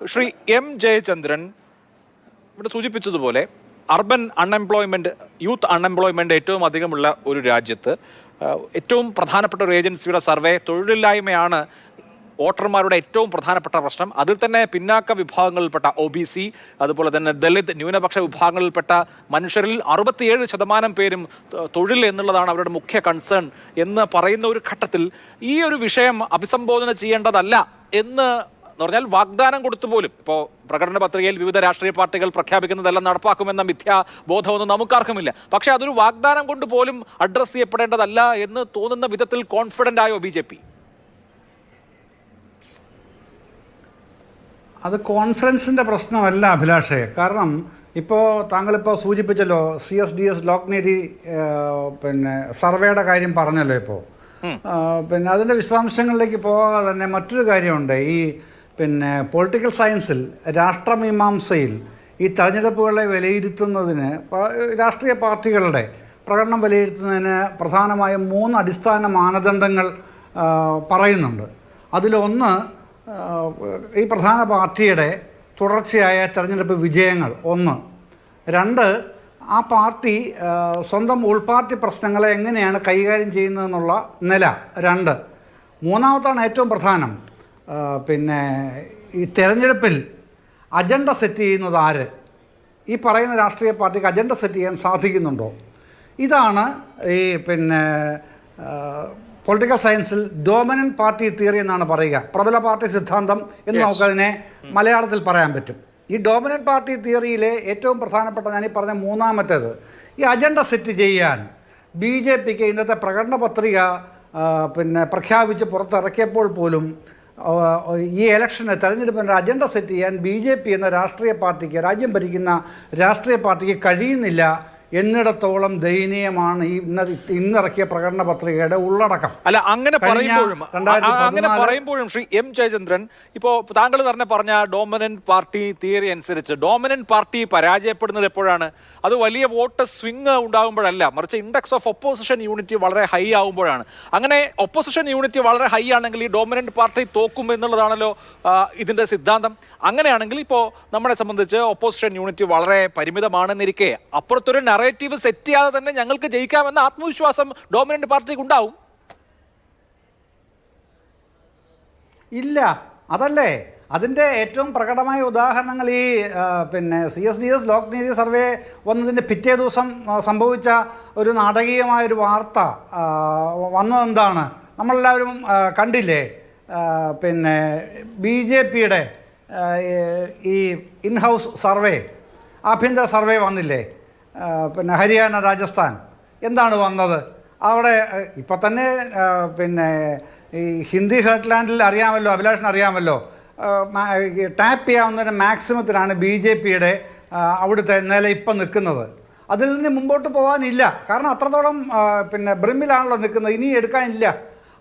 Shri M Jayachandran ഇവിടെ സൂചിപ്പിച്ചതുപോലെ urban unemployment, youth unemployment ഏറ്റവും അധികമുള്ള ഒരു രാജ്യത്ത് ഏറ്റവും പ്രധാനപ്പെട്ട ഒരു ഏജൻസിയുടെ സർവേ തൊഴിലില്ലായ്മയാണ് വോട്ടർമാരുടെ ഏറ്റവും പ്രധാനപ്പെട്ട പ്രശ്നം. അതിൽ തന്നെ പിന്നാക്ക വിഭാഗങ്ങളിൽപ്പെട്ട OBC, അതുപോലെ തന്നെ ദളിത് ന്യൂനപക്ഷ വിഭാഗങ്ങളിൽപ്പെട്ട മനുഷ്യരിൽ 67% പേരും തൊഴിൽ എന്നുള്ളതാണ് അവരുടെ മുഖ്യ കൺസേൺ എന്ന് പറയുന്ന ഒരു ഘട്ടത്തിൽ ഈ ഒരു വിഷയം അഭിസംബോധന ചെയ്യേണ്ടതല്ല എന്ന് പറഞ്ഞാൽ വാഗ്ദാനം കൊടുത്തു പോലും ഇപ്പോൾ പ്രകടന പത്രികയിൽ വിവിധ രാഷ്ട്രീയ പാർട്ടികൾ പ്രഖ്യാപിക്കുന്നതെല്ലാം നടപ്പാക്കുമെന്ന മിഥ്യാബോധമൊന്നും നമുക്കാർക്കുമില്ല. പക്ഷേ അതൊരു വാഗ്ദാനം കൊണ്ട് പോലും അഡ്രസ്സ് ചെയ്യപ്പെടേണ്ടതല്ല എന്ന് തോന്നുന്ന വിധത്തിൽ കോൺഫിഡൻ്റ് ആയോ BJP? അത് കോൺഫിഡൻസിൻ്റെ പ്രശ്നമല്ല അഭിലാഷേ. കാരണം ഇപ്പോൾ താങ്കളിപ്പോൾ സൂചിപ്പിച്ചല്ലോ CSDS ലോക്നീതി സർവേയുടെ കാര്യം പറഞ്ഞല്ലോ. ഇപ്പോൾ അതിൻ്റെ വിശദാംശങ്ങളിലേക്ക് പോകാതെ തന്നെ മറ്റൊരു കാര്യമുണ്ട്. ഈ പൊളിറ്റിക്കൽ സയൻസിൽ, രാഷ്ട്രമീമാംസയിൽ ഈ തെരഞ്ഞെടുപ്പുകളെ വിലയിരുത്തുന്നതിന് രാഷ്ട്രീയ പാർട്ടികളുടെ പ്രകടനം വിലയിരുത്തുന്നതിന് പ്രധാനമായും 3 അടിസ്ഥാന മാനദണ്ഡങ്ങൾ പറയുന്നുണ്ട്. അതിലൊന്ന് ഈ പ്രധാന പാർട്ടിയുടെ തുടർച്ചയായ തെരഞ്ഞെടുപ്പ് വിജയങ്ങൾ 1. 2, ആ പാർട്ടി സ്വന്തം ഉൾപാർട്ടി പ്രശ്നങ്ങളെ എങ്ങനെയാണ് കൈകാര്യം ചെയ്യുന്നതെന്നുള്ള നില 2. മൂന്നാമത്താണ് ഏറ്റവും പ്രധാനം, ഈ തെരഞ്ഞെടുപ്പിൽ അജണ്ട സെറ്റ് ചെയ്യുന്നത് ആര്? ഈ പറയുന്ന രാഷ്ട്രീയ പാർട്ടിക്ക് അജണ്ട സെറ്റ് ചെയ്യാൻ സാധിക്കുന്നുണ്ടോ? ഇതാണ് ഈ പൊളിറ്റിക്കൽ സയൻസിൽ ഡോമിനൻ്റ് പാർട്ടി തിയറി എന്നാണ് പറയുക. പ്രബല പാർട്ടി സിദ്ധാന്തം എന്ന് നമുക്കതിനെ മലയാളത്തിൽ പറയാൻ പറ്റും. ഈ ഡോമിനൻ്റ് പാർട്ടി തിയറിയിലെ ഏറ്റവും പ്രധാനപ്പെട്ട ഞാനീ പറഞ്ഞ മൂന്നാമത്തേത്, ഈ അജണ്ട സെറ്റ് ചെയ്യാൻ BJPക്ക് ഇന്നത്തെ പ്രകടന പത്രിക പ്രഖ്യാപിച്ച് പുറത്തിറക്കിയപ്പോൾ പോലും ഈ ഇലക്ഷന് തെരഞ്ഞെടുപ്പിൻ്റെ അജണ്ട സെറ്റ് ചെയ്യാൻ BJP എന്ന രാഷ്ട്രീയ പാർട്ടിക്ക്, രാജ്യം ഭരിക്കുന്ന രാഷ്ട്രീയ പാർട്ടിക്ക് കഴിയുന്നില്ല എന്നിടത്തോളം ദയനീയമാണ് ഈ ഇന്നിറക്കിയ പ്രകടന പത്രികയുടെ ഉള്ളടക്കം. അല്ല, അങ്ങനെ പറയുമ്പോഴും ശ്രീ എം ജയചന്ദ്രൻ, ഇപ്പോൾ താങ്കൾ തന്നെ പറഞ്ഞ ഡോമിനന്റ് പാർട്ടി തിയറി അനുസരിച്ച് ഡോമിനന്റ് പാർട്ടി പരാജയപ്പെടുന്നത് എപ്പോഴാണ്? അത് വലിയ വോട്ട് സ്വിങ് ഉണ്ടാകുമ്പോഴല്ല, മറിച്ച് ഇൻഡെക്സ് ഓഫ് ഒപ്പോസിഷൻ യൂണിറ്റി വളരെ ഹൈ ആകുമ്പോഴാണ്. അങ്ങനെ ഒപ്പോസിഷൻ യൂണിറ്റി വളരെ ഹൈ ആണെങ്കിൽ ഈ ഡോമിനന്റ് പാർട്ടി തോക്കും എന്നുള്ളതാണല്ലോ ഇതിന്റെ സിദ്ധാന്തം. അങ്ങനെയാണെങ്കിൽ ഇപ്പോൾ നമ്മളെ സംബന്ധിച്ച് ഒപ്പോസിഷൻ യൂണിറ്റി വളരെ പരിമിതമാണെന്നിരിക്കെ അപ്പുറത്തൊരു നറേറ്റീവ് സെറ്റ് ചെയ്യാതെ തന്നെ ഞങ്ങൾക്ക് ജയിക്കാമെന്ന ആത്മവിശ്വാസം ഡോമിനന്റ് പാർട്ടിക്ക് ഉണ്ടാവും. ഇല്ല, അതല്ലേ അതിൻ്റെ ഏറ്റവും പ്രകടമായ ഉദാഹരണങ്ങൾ. ഈ CSDS ലോക്നീതി സർവേ വന്നതിൻ്റെ പിറ്റേ ദിവസം സംഭവിച്ച ഒരു നാടകീയമായൊരു വാർത്ത വന്നതെന്താണ് നമ്മളെല്ലാവരും കണ്ടില്ലേ? BJPയുടെ ഈ ഇൻഹൗസ് സർവേ, ആഭ്യന്തര സർവേ വന്നില്ലേ? ഹരിയാന, രാജസ്ഥാൻ എന്താണ് വന്നത്? അവിടെ ഇപ്പം തന്നെ ഈ ഹിന്ദി ഹെർട്ട്ലാൻഡിൽ അറിയാമല്ലോ, അഭിലാഷിന് അറിയാമല്ലോ, ടാപ്പ് ചെയ്യാവുന്നതിന് മാക്സിമത്തിലാണ് BJPയുടെ അവിടുത്തെ നില ഇപ്പം നിൽക്കുന്നത്. അതിൽ നിന്ന് മുമ്പോട്ട് പോകാനില്ല. കാരണം അത്രത്തോളം ബ്രിമ്മിലാണല്ലോ നിൽക്കുന്നത്, ഇനി എടുക്കാനില്ല.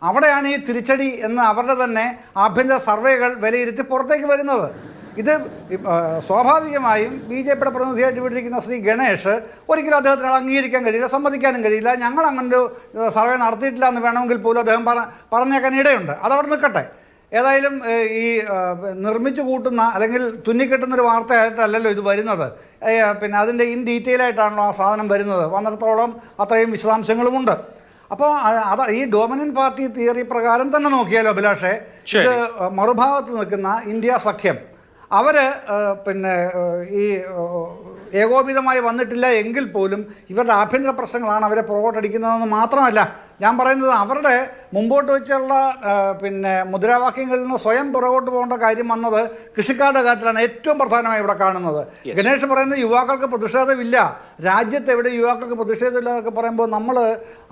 അവിടെയാണ് ഈ തിരിച്ചടി എന്ന് അവരുടെ തന്നെ ആഭ്യന്തര സർവേകൾ വിലയിരുത്തി പുറത്തേക്ക് വരുന്നത്. ഇത് സ്വാഭാവികമായും BJPയുടെ പ്രതിനിധിയായിട്ട് വിട്ടിരിക്കുന്ന ശ്രീ ഗണേഷ് ഒരിക്കലും അദ്ദേഹത്തിന് അംഗീകരിക്കാൻ കഴിയില്ല, സമ്മതിക്കാനും കഴിയില്ല. ഞങ്ങൾ അങ്ങനൊരു സർവേ നടത്തിയിട്ടില്ല എന്ന് വേണമെങ്കിൽ പോലും അദ്ദേഹം പറഞ്ഞേക്കാൻ ഇടയുണ്ട്. അതവിടെ നിൽക്കട്ടെ. ഏതായാലും ഈ നിർമ്മിച്ചു കൂട്ടുന്ന അല്ലെങ്കിൽ തുന്നിക്കെട്ടുന്നൊരു വാർത്തയായിട്ടല്ലല്ലോ ഇത് വരുന്നത്. അതിൻ്റെ ഇൻ ഡീറ്റെയിൽ ആയിട്ടാണല്ലോ ആ സാധനം വരുന്നത്. വന്നിടത്തോളം അത്രയും വിശദാംശങ്ങളുമുണ്ട്. അപ്പോൾ ഈ ഡോമിനൻ്റ് പാർട്ടി തിയറി പ്രകാരം തന്നെ നോക്കിയാലോ അഭിലാഷേ, ഇത് മറുഭാഗത്ത് നിൽക്കുന്ന ഇന്ത്യ സഖ്യം അവർ ഈ ഏകോപിതമായി വന്നിട്ടില്ല എങ്കിൽ പോലും ഇവരുടെ ആഭ്യന്തര പ്രശ്നങ്ങളാണ് അവരെ പുറകോട്ടടിക്കുന്നതെന്ന് മാത്രമല്ല, ഞാൻ പറയുന്നത് അവരുടെ മുമ്പോട്ട് വെച്ചുള്ള മുദ്രാവാക്യങ്ങളിൽ നിന്ന് സ്വയം പുറകോട്ട് പോകേണ്ട കാര്യം വന്നത് കൃഷിക്കാരുടെ കാര്യത്തിലാണ് ഏറ്റവും പ്രധാനമായി ഇവിടെ കാണുന്നത്. ഗണേഷ് പറയുന്നത് യുവാക്കൾക്ക് പ്രതിഷേധമില്ല, രാജ്യത്ത് എവിടെ യുവാക്കൾക്ക് പ്രതിഷേധമില്ല എന്നൊക്കെ പറയുമ്പോൾ നമ്മൾ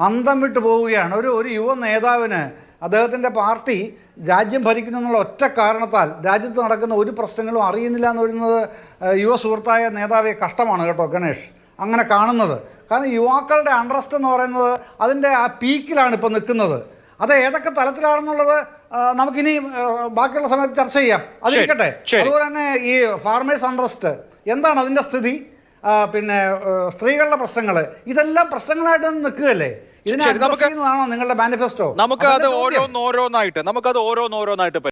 അന്തം വിട്ട് പോവുകയാണ്. ഒരു യുവ നേതാവിന് അദ്ദേഹത്തിൻ്റെ പാർട്ടി രാജ്യം ഭരിക്കുന്നു എന്നുള്ള ഒറ്റ കാരണത്താൽ രാജ്യത്ത് നടക്കുന്ന ഒരു പ്രശ്നങ്ങളും അറിയുന്നില്ല എന്ന് പറയുന്നത് യുവ സുഹൃത്തായ നേതാവെ കഷ്ടമാണ് കേട്ടോ ഗണേഷ്, അങ്ങനെ കാണുന്നത്. കാരണം യുവാക്കളുടെ അൺറസ്റ്റ് എന്ന് പറയുന്നത് അതിൻ്റെ ആ പീക്കിലാണ് ഇപ്പോൾ നിൽക്കുന്നത്. അത് ഏതൊക്കെ തലത്തിലാണെന്നുള്ളത് നമുക്കിനി ബാക്കിയുള്ള സമയത്ത് ചർച്ച ചെയ്യാം. അതിരിക്കട്ടെ. അതുപോലെ തന്നെ ഈ ഫാർമേഴ്സ് അൺറസ്റ്റ് എന്താണ് അതിൻ്റെ സ്ഥിതി? സ്ത്രീകളുടെ പ്രശ്നങ്ങൾ, ഇതെല്ലാം പ്രശ്നങ്ങളായിട്ട് നിൽക്കുകയല്ലേ? നിങ്ങളുടെ മാനിഫെസ്റ്റോ? നമുക്കത് ഓരോന്നോരോന്നായിട്ട്